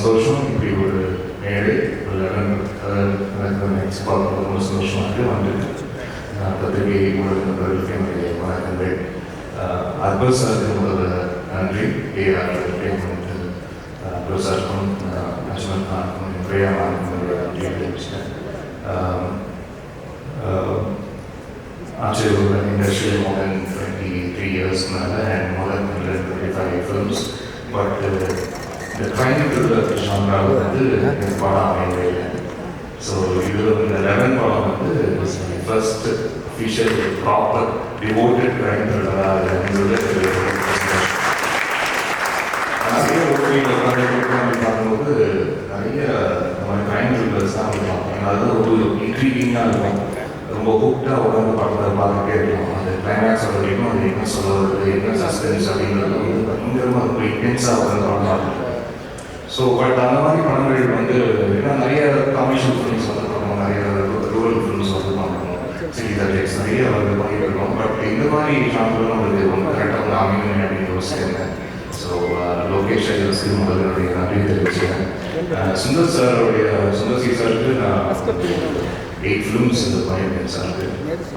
சந்தோஷம். இப்படி ஒரு மேடை நெக்ஸ்ட் பார்க்க ரொம்ப சந்தோஷமாக இருக்குது. வந்து பத்திரிகை ஊடக நண்பர்களுக்கு என்னுடைய வணக்கங்கள். அக்பர் சாருக்கு முதல்ல நன்றி. ஏஆர் அக்பர் சாருக்கும் அஜ்மல் கானுக்கும் பிரியா மானுக்கும் நன்றி தெரிவிச்சிட்டேன். Actually, we've been in the industry more than 23 years now and more than 125 films. But the training to the genre is Pada. So, you know, in the 11th Pada is my first official, proper, devoted training to the ரொம்ப கூப்பிட்டா உடனே படத்தை பார்த்துட்டே இருக்கலாம். அந்த climax வரைக்கும் அது என்ன சொல்ல வருது, என்ன சஸ்பென்ஸ் அப்படிங்கிறது வந்து பயங்கரமாக ரொம்ப இன்டென்ஸாக வந்து படம் பார்த்துருக்கோம். ஸோ பட் அந்த மாதிரி படங்கள் வந்து ஏன்னா நிறைய கமர்ஷியல் ஃபிலிம்ஸ் வந்து பார்க்கணும், நிறைய ரூரல் ஃபிலிம்ஸ் வந்து பார்க்கணும், சிட்டி சப்ஜெக்ட்ஸ் நிறைய வந்து பண்ணிட்டு இருக்கோம். பட் இந்த மாதிரி ஷாம்பில் நம்மளுக்கு ரொம்ப கரெக்டாக வந்து அமையும் அப்படின்னு யோசிச்சிருந்தேன். ஸோ லோகேஷ் ஐயர்ஸ்க்கு முதல்ல என்னுடைய நன்றி தெரிவிச்சுக்கிறேன். சுந்தர் சி சாருக்கு நான் 8 ஃபிலிம்ஸ் இந்த பண்ணியிருக்கேன் சாருக்கு.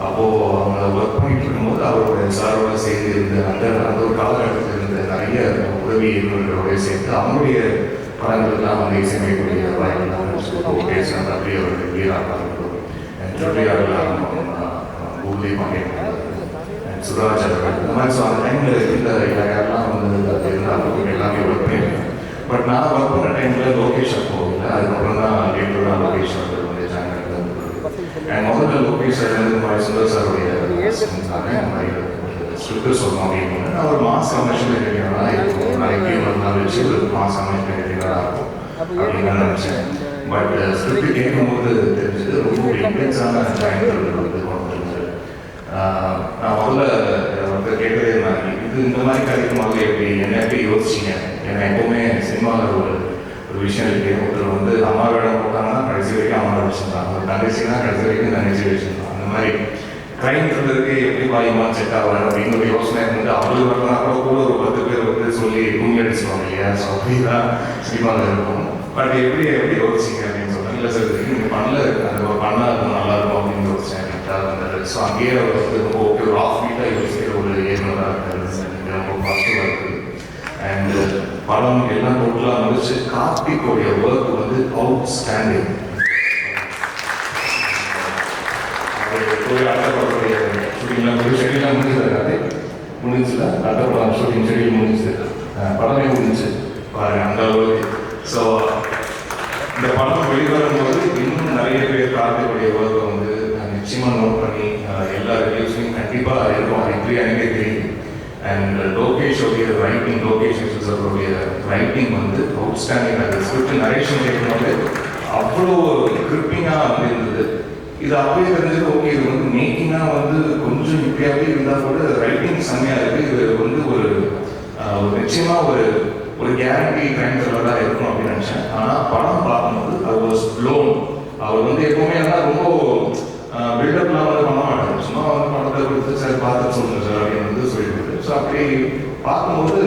அப்போது அவங்க ஒர்க் பண்ணிட்டு இருக்கும்போது அவருடைய சாரோட சேர்ந்து இருந்து அந்த ஒரு காலகட்டத்தில் இருந்த நிறைய உதவி இயக்குநர்களோட சேர்ந்து அவங்களுடைய படங்களுக்கெல்லாம் வந்து இசையமைக்கூடிய வாய்ப்பு பேசினா அப்படி அவர்கள் வீராக பூலி பாண்டியன் சுராஜ் அவர்கள் இந்த மாதிரி. ஸோ அந்த டைமில் இருந்த யாரெல்லாம் வந்து அது இருந்தாலும் எல்லாமே ஒர்க் பண்ணியிருக்கேன். பட் நான் ஒர்க் பண்ண டைமில் லோகேஷ் போகல. அதுக்கப்புறம் தான் லேட்டராக லோகேஷ் அவர்கள் வந்து ஜாயின் அண்ட் முதல்ல லோகேஷ் வந்து மாதிரி சுந்தர் சாருடைய ஸ்கிரிப்ட் சொல்லணும் அப்படின்னு அவர் மாஸ் கமர்ஷியல் எடிட்டராக இருக்கும். நாளைக்கு ஒரு நாள் வச்சு ஒரு மாஸ் கமர்ஷியல் எடிட்டராக இருக்கும் அப்படின்னு நான் நினச்சேன். பட் ஸ்கிரிப்ட் கேட்கும்போது தெரிஞ்சது ரொம்ப இன்டென்ஸான டைம்கள் வந்து கொண்டு வந்தது. நான் முதல்ல வந்து கேட்கவே நான் இது இந்த மாதிரி கிடைக்கும்போது என்ன எப்படி யோசிச்சிங்க? ஏன்னா எப்போவுமே சினிமாவில் ஒரு விஷயம் இருக்கு. ஒருத்தர் வந்து அம்மா வேடம் போட்டாங்கன்னா கடைசி வரைக்கும் அம்மா வச்சுருந்தாங்க, ஒரு தங்கச்சினா கடைசி வரைக்கும் தங்கச்சி வச்சுருந்தாங்க. அந்த மாதிரி ட்ரைன் சொல்றதுக்கு எப்படி பாயமா செட் ஆகலாம் அப்படின்னு ஒரு யோசனை வந்து அவரு வரனா கூட ஒரு 10 பேர் வந்து சொல்லி கும்மி அடிச்சுவாங்க இல்லையா? ஸோ அப்படிதான் சினிமாவில் இருக்கும். பட் எப்படி யோசிச்சிங்க அப்படின்னு சொன்னாங்க. இல்லை சார் நீங்கள் பண்ணல அந்த பண்ணால் அது நல்லா இருக்கும் அப்படின்னு யோசிச்சேன். ஸோ அங்கேயே அவர் வந்து ரொம்ப ஒரு ஆஃப் வீட்டாக யோசிக்கிற ஒரு இயக்குனராக இருக்காரு. ரொம்ப பாசிட்டிவாக இருக்குது. அண்ட் படம் எல்லாம் டோட்டலாக முடிச்சு கார்த்திகோடைய ஒர்க் வந்து அவுட் ஸ்டாண்டிங். அடுத்த படத்துடைய ஷூட்டிங்லாம் ஷெடியூலாம் முடிஞ்சது முடிஞ்சுல அடுத்த படம் ஷூட்டிங் ஷெடியூல் முடிஞ்சு படமே முடிஞ்சு பாருங்க அந்த அளவுக்கு. ஸோ இந்த படம் வெளிவரும்போது இன்னும் நிறைய பேர் கார்த்திகோடைய ஒர்க்கை வந்து நிச்சயமாக நோட் பண்ணி எல்லா ரிவ்யூஸ்லையும் கண்டிப்பாக இருக்கும். அது இப்படி எனக்கே தெரியும். அண்ட் லோகேஷோடைய ரைட்டிங், லோகேஷ் சாரோடைய ரைட்டிங் வந்து அவுட்ஸ்டாண்டிங். அந்த ஸ்கிரிப்ட் நரேஷன் கேட்கும்போது அவ்வளோ கிரிப்பிங்காக வந்து இருந்தது. இது அப்படியே தெரிஞ்சது ஓகே இது வந்து மேக்கிங்காக வந்து கொஞ்சம் இப்படியாவே இருந்தால் கூட ரைட்டிங் செம்மையாக இருக்குது. இது வந்து ஒரு நிச்சயமாக ஒரு கேரண்டி டைம் த்ரில்லராக இருக்கும் அப்படின்னு நினச்சேன். ஆனால் படம் பார்க்கும்போது அது வாஸ் ப்ளோன். அவர் வந்து எப்போவுமே ஆனால் ரொம்ப பில்டப்லாம் வந்து பண்ண மாட்டாங்க. சும்மா வந்து படத்தை கொடுத்து சார் பார்த்து சொல்லுங்கள் சார் அப்படின்னு வந்து சொல்லிவிட்டு. ஸோ அப்படி பார்க்கும்போது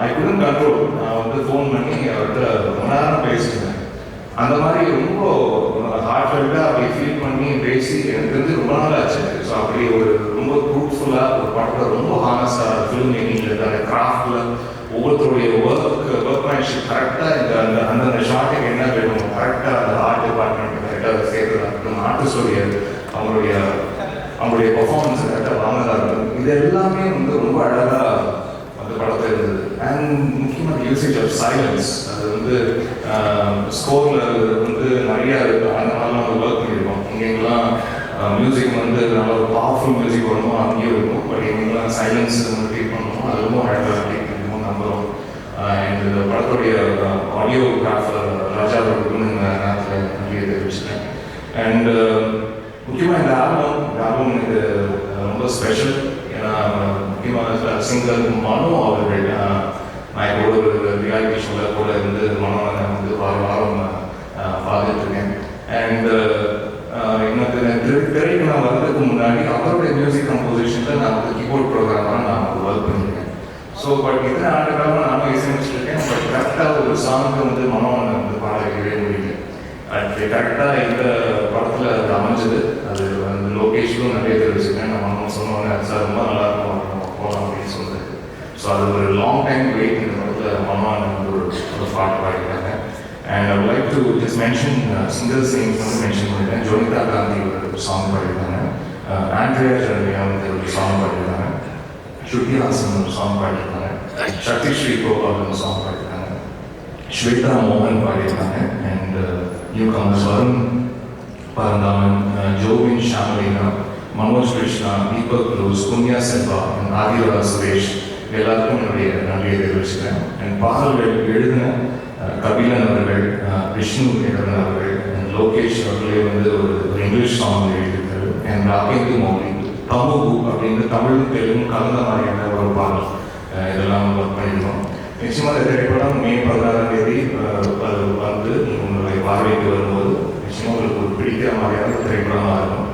ஐ குடன்ட் கண்ட்ரோல். நான் வந்து ஃபோன் பண்ணி அவர்கிட்ட ரொம்ப நேரம் பேசினேன். அந்த மாதிரி ரொம்ப ஹார்ட்ஃபெல்ட்டாக அப்படி ஃபீல் பண்ணி பேசி எனக்கு தெரிஞ்சு ரொம்ப நாள் ஆச்சு. ஸோ அப்படி ஒரு ரொம்ப ட்ரூத்ஃபுல்லாக ஒரு படத்தை ரொம்ப ஹானஸ்டாக ஃபிலிம் மேக்கிங்கில் அந்த கிராஃப்டில் ஒவ்வொருத்தருடைய ஒர்க்மேன்ஷிப் கரெக்டாக இந்த அந்தந்த ஷார்ட்டுக்கு என்ன வேணும் கரெக்டாக அந்த ஆர்ட் டிபார்ட்மெண்ட் கரெக்டாக சேர்த்துதான் இருக்கணும், ஆர்டிஸ்டோடைய அவங்களுடைய பர்ஃபார்மன்ஸ் கரெக்டாக வாங்கதாக இருக்கணும். இது எல்லாமே வந்து ரொம்ப அழகாக அந்த படத்தில் இருந்தது. அண்ட் முக்கியமாக யூசேஜ் ஆஃப் சைலன்ஸ் அது வந்து ஸ்கோரில் வந்து நிறையா இருக்குது. அந்த மாதிரிலாம் வந்து ஒர்க் பண்ணியிருக்கோம். இங்கெங்கெல்லாம் மியூசிக் வந்து நல்ல ஒரு பவர்ஃபுல் மியூசிக் வரணும் அங்கேயும் இருக்கும். பட் எங்கெங்கெல்லாம் சைலன்ஸ் வந்து ட்ரீட் பண்ணணும் அது ரொம்ப அழகாக ட்ரீட் பண்ணணும் நம்புகிறோம். இந்த படத்துடைய ஆடியோகிராஃபர் ராஜா அவர்களுக்கு இந்த நேரத்தில் நன்றியை தெரிவிச்சுட்டேன். அண்ட் முக்கியமாக இந்த ஆல்பம் இது ரொம்ப ஸ்பெஷல். ஏன்னா முக்கியமாக சிங்கர் மனோ அவர்கள் நான் இப்போ ஒரு ரியாலிட்டி ஷோவில் கூட இருந்து மனோனை வந்து வாரம் பார்த்துட்டு இருக்கேன். அண்ட் எனக்கு திரைக்கு நான் வர்றதுக்கு முன்னாடி அவருடைய மியூசிக் கம்போசிஷனில் நான் வந்து கீபோர்ட் ப்ரோக்ராமாக நான் ஒர்க் பண்ணியிருக்கேன். ஸோ பட் இத்தனை ஆண்டு காலமாக நானும் இசையமைச்சிருக்கேன். பட் கரெக்டாக ஒரு சாங்க்கு வந்து மனோனை வந்து பாட வைக்கவே முடியல. அது கரெக்டாக இந்த படத்தில் அது அமைஞ்சது. அது வந்து லோகேஷும் நிறைய தெரிவிச்சுருக்கேன். நான் மனம் சொன்னோன்னே சார் ரொம்ப நல்லாயிருக்கும் போகலாம் அப்படின்னு சொல்லுது. ஸோ அது ஒரு லாங் டைம் வெயிட். இந்த படத்தில் மனோனை வந்து ஒரு பாட்டு பாடிருக்காங்க. And I would like to just mention singers names வந்து மென்ஷன் பண்ணியிருக்கேன். ஜோனிதா காந்தி ஒரு சாங் பாடிருக்காங்க. ஆண்ட்ரியா ஜெர்மியா வந்து ஒரு சாங் பாடிருக்காங்க. ஸ்ருதி ஹாசன் ஒரு சாங் பாடிருக்காங்க. சக்தி ஸ்ரீ கோபால் ஒரு சாங் பாடிருக்காங்க. ஸ்வேதா மோகன் பாடியிருக்காங்க. And newcomers Varun Paranthaman, Jovin Shamalina, Manoj Krishna, Deepak லூஸ், புண்ணியா செல்வா, ஆதிரா சுரேஷ் எல்லாருக்கும் என்னுடைய நன்றியை தெரிவிச்சுக்கிறேன். அண்ட் பாடல்கள் எழுதின கபிலன் அவர்கள், விஷ்ணு எழுதின அவர்கள், லோகேஷ் அவர்களே வந்து ஒரு இங்கிலீஷ் சாங் எழுதியிருக்காரு. அண்ட் ராகேந்து மௌலி தமுகு அப்படின்னு தமிழும் தெலுங்கும் கலந்த மாதிரியான ஒரு பாடல் இதெல்லாம் ஒர்க் பண்ணியிருக்கோம். நிச்சயமாக இந்த திரைப்படம் மே 16 அது வந்து உங்களுடைய பார்வைக்கு வரும்போது நிச்சயமாக உங்களுக்கு ஒரு பிடிக்கிற மாதிரியான திரைப்படமாக இருக்கும்.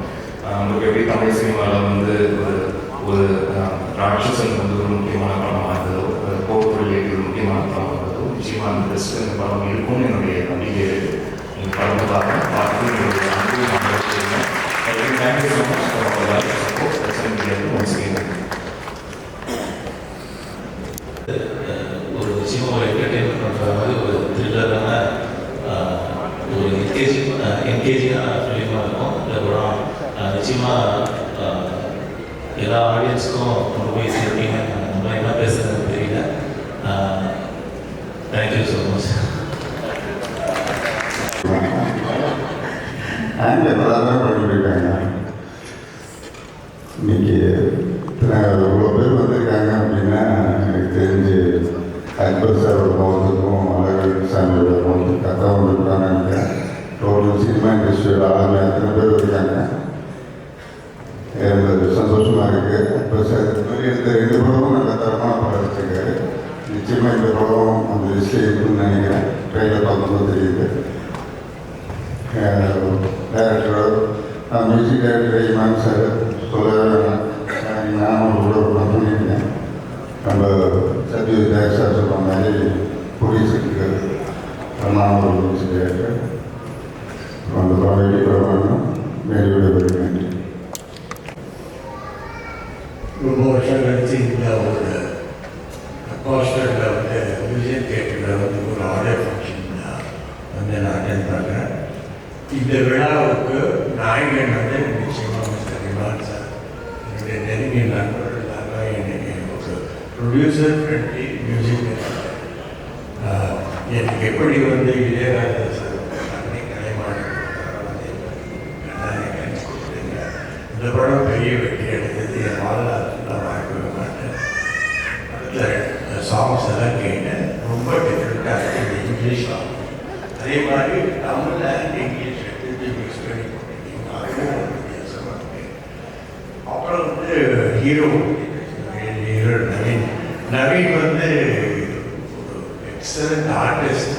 உங்களுக்கு எப்படி தமிழ் சினிமாவில் வந்து ஒரு ராட்சசன் வந்து ஒரு முக்கியமான படமாக இருந்ததோ, போக்குவரத்து ஒரு முக்கியமான படமாக இருந்ததோ, நிச்சயமாக அந்த பெஸ்ட் இந்த படம் இருக்கும்னு என்னுடைய நம்பிக்கை இருக்குது. நீங்கள் படத்தை பார்த்து என்னுடைய அனுபவம் thank you so much for support. Once again ஒரு நிச்சயமாக ஒரு என்டர்டெயின்மெண்ட் பண்ணுற மாதிரி ஒரு த்ரில்லரான ஒரு என்கேஜிங்கான ஃபிலிமாக இருக்கும். இந்த படம் நிச்சயமாக எல்லா ஆடியன்ஸுக்கும் கொண்டு போய் சேர்ப்பீங்க. நம்ம என்ன பேசுகிறதுன்னு தெரியல. Thank you so much. பண்ணிருக்காங்க. இன்னைக்கு இவ்வளோ பேர் வந்திருக்காங்க அப்படின்னா எனக்கு தெரிஞ்சு அக்பர் சாரோட மௌத்துக்கும் அழகர் சாமியோட மௌத்துக்கும் கதை வந்திருக்காங்க. டோட்டல் சினிமா இண்டஸ்ட்ரியோட ஆளுமை அத்தனை பேர் இருக்காங்க. எனக்கு சந்தோஷமாக இருக்குது. அக்பர் சார் இந்த மாதிரி எடுத்த 2 படமும் நல்ல தரமான படம் எடுத்திருக்காரு. நிச்சயமாக இந்த படம் அந்த லிஸ்ட்டில் இருக்குன்னு நினைக்கிறேன். ட்ரெயிலர் பார்க்கும்போது தெரியுது. Director music director Imman sir சொல்லவே வேணாம். நான் கூட படம் பண்ணியிருக்கேன். நம்ம சத்யஜித் ஜெய சார் சொல்கிற மாதிரி போலீஸுக்கு நான் ஒரு மியூசிக் டைரக்டர். அந்த படம் வெடி படம் மேலோட வருகிறேன். ரொம்ப வருஷம் கழிச்சு இந்த ஒரு போஸ்டரில் வந்து மியூசியம் தியேட்டரில் வந்து ஒரு ஆடியோ ஃபங்க்ஷன் வந்து நான் அட்டென்ட் பண்ணுறேன். இந்த விழாவுக்கு நாயகன் வந்து நிச்சயமாக மிஸ்டர் இமான் சார், என்னுடைய நெருங்கிய நண்பர்கள் எல்லாரும் என்னுடைய ஒரு ப்ரொடியூசர் ஃப்ரெண்ட்லி மியூசிக் டைரக்டர். எனக்கு எப்படி வந்து இளையராஜா சார் அன்னை கலைமான் கொடுத்துருங்க. இந்த படம் பெரிய வெற்றி எடுத்தது. என் வாழ்நாள் நான் மறக்கவே மாட்டேன். அதில் சாங்ஸ் எல்லாம் கேட்டேன். ரொம்ப டிஃப்ரெண்ட்டாக இருக்குது. இங்கிலீஷ் சாங் அதே மாதிரி தமிழ் அண்ட் இங்கிலீஷ் மிக்ஸ் பண்ணி போட்டிருக்கீங்க. அதுவும் ஒரு வித்தியாசமாக இருக்குது. அப்புறம் வந்து ஹீரோ நவீன் வந்து ஒரு எக்ஸலண்ட் ஆர்டிஸ்ட்.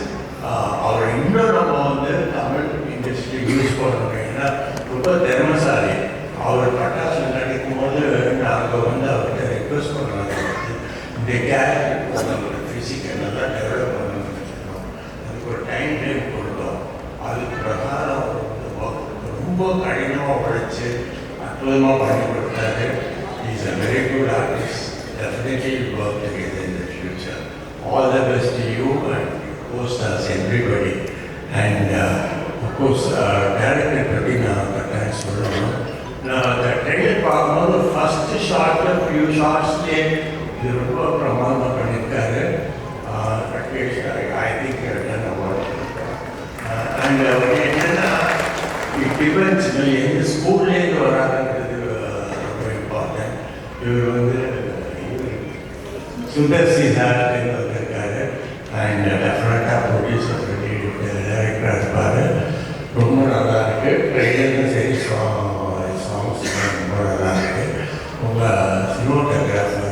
அவரை இன்னும் நம்ம வந்து தமிழ் இண்டஸ்ட்ரி யூஸ் பண்ணுறோம். ஏன்னா ரொம்ப திறமைசாலி. அவர் பட்டாசு நடிக்கும் போது நாங்கள் வந்து அவர்கிட்ட ரெக்வஸ்ட் பண்ணுறாங்க, இந்த கேரக்டர் நம்மளோட ஃபிசிக்கை நல்லா டெவலப் பண்ணணும்னு வச்சுருக்கோம். அதுக்கு ஒரு டைம் ஃப்ரேம் கொடுத்தோம். அதுக்கு பிரகாரம் ரொம்ப கடினமாக உழைச்சி அற்புதமாக பண்ணி கொடுத்தாரு. Is a very good artist. Definitely work together in the future. All the best to you and co-stars, everybody. And of course, director பற்றி நான் கட்டாயம் சொல்லணும். நான் அந்த ட்ரெயிலர் பார்க்கும்போது ஃபஸ்ட்டு ஷார்ட்டில் ஃபியூ ஷார்ட்ஸ்லேயே இது ரொம்ப பிரமாதமாக பண்ணியிருக்காரு. I think done award. And என்னென்னா இட் டிபெண்ட்ஸ் எந்த ஸ்கூல்லேருந்து வராதுங்கிறது ரொம்ப இம்பார்ட்டன்ட். இவர் வந்து சுந்தர் சி சார் வந்திருக்காரு. அண்ட் டெஃபினட்டாக ப்ரொடியூசர் டைரக்டராக இருப்பார். ரொம்ப நல்லா இருக்குது. ட்ரெயிலரும் சரி சாங்ஸ் ரொம்ப நல்லா இருக்குது. உங்கள் cinematographer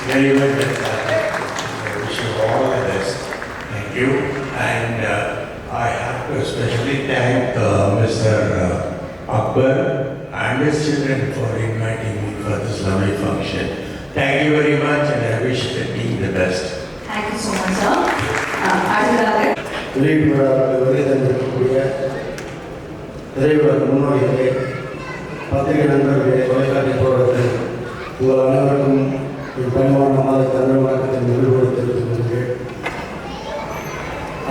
very well done. I wish you all the best. Thank you. And I have to especially thank Mr. Akbar and his children for inviting me for this lovely function. Thank you very much and I wish the team the best. Thank you so much, sir. அடுத்ததாக வெளியீட்டு விழாவில் வருகை தந்திருக்கக்கூடிய திரையுலக முன்னோடிகளே, பத்திரிகை நண்பர்களே, தொலைக்காட்சி தோழர்கள், உங்கள் அனைவருக்கும் என் பணிவான மாத தமிழ் வணக்கத்தை நிறுவனம் தெரிவித்துக் கொள்கிறேன்.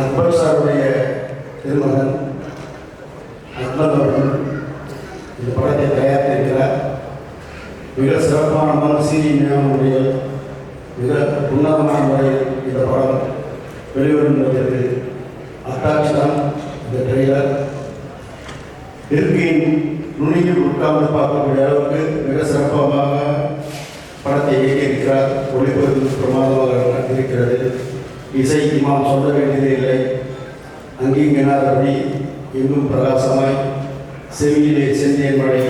அக்பர் சாருடைய திருமகன் அக்பர் அவர்கள் இந்த படத்தை தயாரித்திருக்கிறார். மிக சிறப்பான மனசீரியினுடைய மிக உன்னதமான முறையில் இந்த படம் வெளிவரும் என்பதற்கு அத்தாட்சி தான் இந்த ட்ரெய்லர். இருக்கையின் நுனியில் உட்கார்ந்து பார்க்கக்கூடிய அளவுக்கு மிக சிறப்பாக படத்தை இயக்கியிருக்கிறார். ஒளிப்பதிவு பிரமாதமாக இருக்கிறது. இசை இமாம் சொல்ல வேண்டியதே இல்லை. அங்கீங்கனாதபடி எங்கும் பிரகாசமாய் செவியிலே செந்தியன் மழை,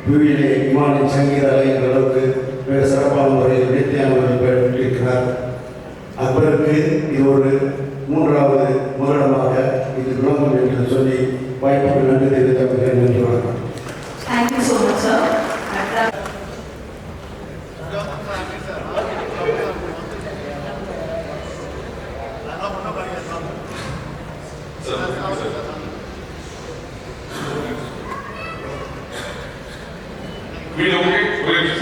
வீழிலே இமானின் சங்கீத அலை என்ற அளவுக்கு மிக சிறப்பான முறையில் நித்தியானவர்கள் பெற்றிருக்கிறார். அக்பருக்கு இது ஒரு மூன்றாவது முதலிடமாக இது விளங்கும் என்று சொல்லி வாய்ப்புக்கு நன்றி தெரிவித்த நன்றி வணக்கம். Thank you so much sir. Video okay, ஒரே நிமிஷம்